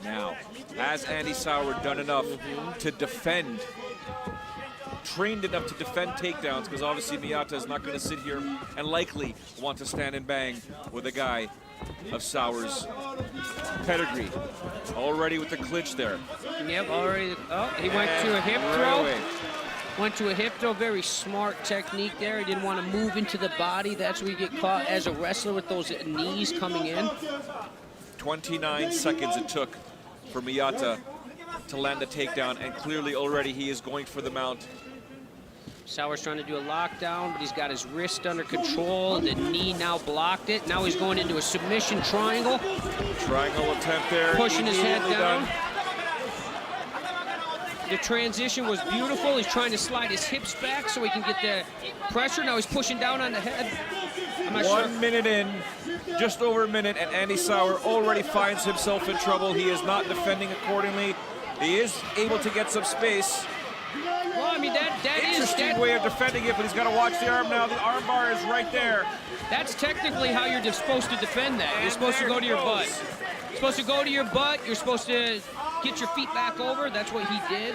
Now, has Andy Souwer done enough to defend, trained enough to defend takedowns? Because obviously Miyata is not going to sit here and likely want to stand and bang with a guy of Souwer's pedigree. Already with the clinch there. Yep, already. Oh, he went to a hip throw. Went to a hip throw. Very smart technique there. He didn't want to move into the body. That's where you get caught as a wrestler with those knees coming in. 29 seconds it took for Miyata to land the takedown, and clearly already he is going for the mount. Souwer's trying to do a lockdown, but he's got his wrist under control. The knee now blocked it. Now he's going into a submission triangle. Triangle attempt there. Pushing his head down. The transition was beautiful. He's trying to slide his hips back so he can get the pressure. Now he's pushing down on the head. I'm not sure. 1 minute in, just over a minute, and Andy Souwer already finds himself in trouble. He is not defending accordingly. He is able to get some space. Well, I mean, that is interesting way of defending it, but he's got to watch the arm now. The arm bar is right there. That's technically how you're supposed to defend that. You're supposed to go to your butt. You're supposed to go to your butt. You're supposed to get your feet back over. That's what he did.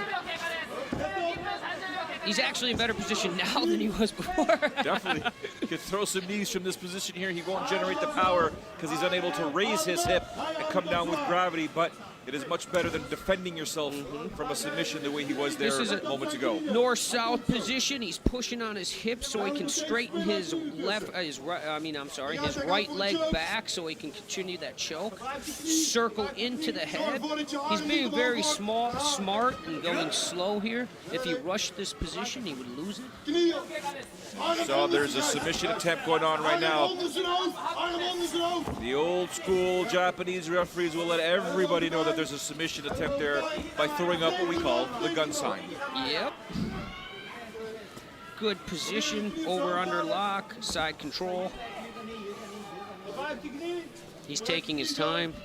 He's actually in better position now than he was before. Definitely. He could throw some knees from this position here. He won't generate the power because he's unable to raise his hip and come down with gravity, but it is much better than defending yourself from a submission the way he was there moments ago. North-south position. He's pushing on his hips so he can straighten his his right leg back so he can continue that choke. Circle into the head. He's being very smart and going slow here. If he rushed this position, he would lose it. So there's a submission attempt going on right now. The old school Japanese referees will let everybody know that there's a submission attempt there by throwing up what we call the gun sign. Yep. Good position, over under lock, side control. He's taking his time.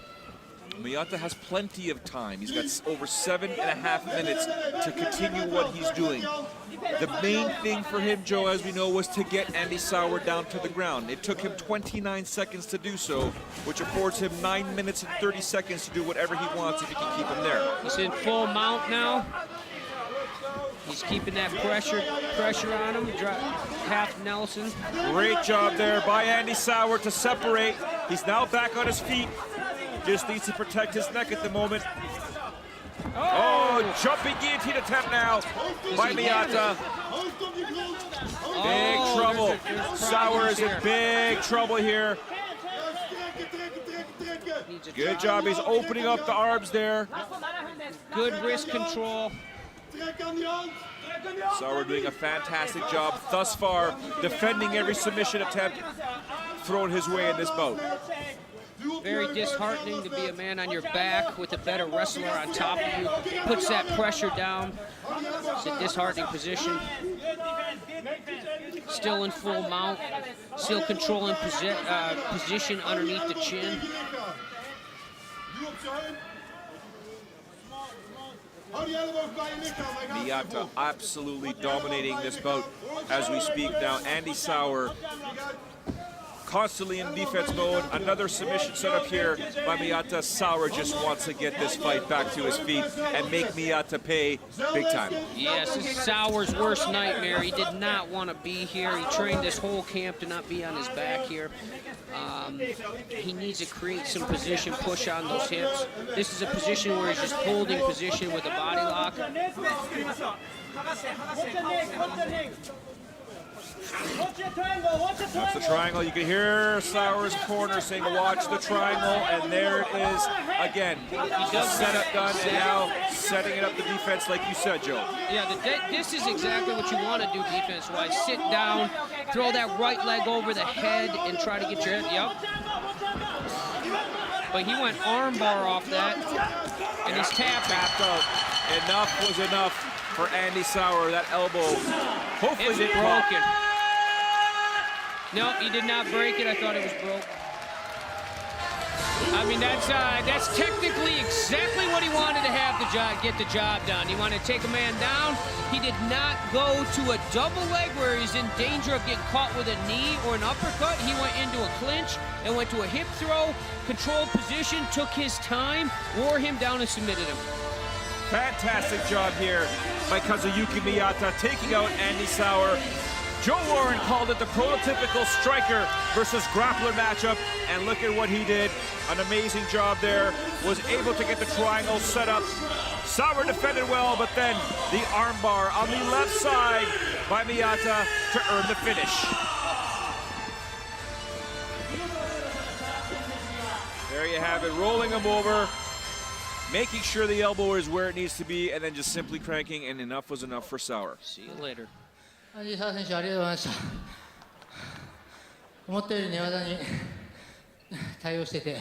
Miyata has plenty of time. He's got over 7.5 minutes to continue what he's doing. The main thing for him, Joe, as we know, was to get Andy Souwer down to the ground. It took him 29 seconds to do so, which affords him 9 minutes and 30 seconds to do whatever he wants if he can keep him there. He's in full mount now. He's keeping that pressure on him. Half Nelson. Great job there by Andy Souwer to separate. He's now back on his feet. Just needs to protect his neck at the moment. Oh, jumping guillotine attempt now by Miyata. Big trouble. Souwer is in big trouble here. Good job. He's opening up the arms there. Good wrist control. Souwer doing a fantastic job thus far, defending every submission attempt thrown his way in this bout. Very disheartening to be a man on your back with a better wrestler on top of you. Puts that pressure down. It's a disheartening position. Still in full mount. Still controlling position underneath the chin. Miyata absolutely dominating this bout as we speak now. Andy Souwer constantly in defense mode. Another submission set up here by Miyata. Souwer just wants to get this fight back to his feet and make Miyata pay big time. Yes, this is Souwer's worst nightmare. He did not want to be here. He trained this whole camp to not be on his back here. He needs to create some position, push on those hips. This is a position where he's just holding position with a body lock. That's the triangle. You can hear Souwer's corner saying, watch the triangle, and there it is again. The setup done, and now setting it up the defense like you said, Joe. Yeah, this is exactly what you want to do defense-wise. Sit down, throw that right leg over the head, and try to get your head, yep. But he went arm bar off that, and he's tapping. Tapped out. Enough was enough for Andy Souwer. That elbow hopefully didn't broken. No, he did not break it. I thought it was broke. I mean, that's technically exactly what he wanted to have get the job done. He wanted to take a man down. He did not go to a double leg where he's in danger of getting caught with a knee or an uppercut. He went into a clinch and went to a hip throw, controlled position, took his time, wore him down and submitted him. Fantastic job here by Kazuyuki Miyata, taking out Andy Souwer. Joe Warren called it the prototypical striker versus grappler matchup, and look at what he did. An amazing job there. Was able to get the triangle set up. Souwer defended well, but then the armbar on the left side by Miyata to earn the finish. There you have it, rolling him over, making sure the elbow is where it needs to be, and then just simply cranking, and enough was enough for Souwer. See you later. 藤沢選手、ありがとうございました。思ったより寝技に対応してて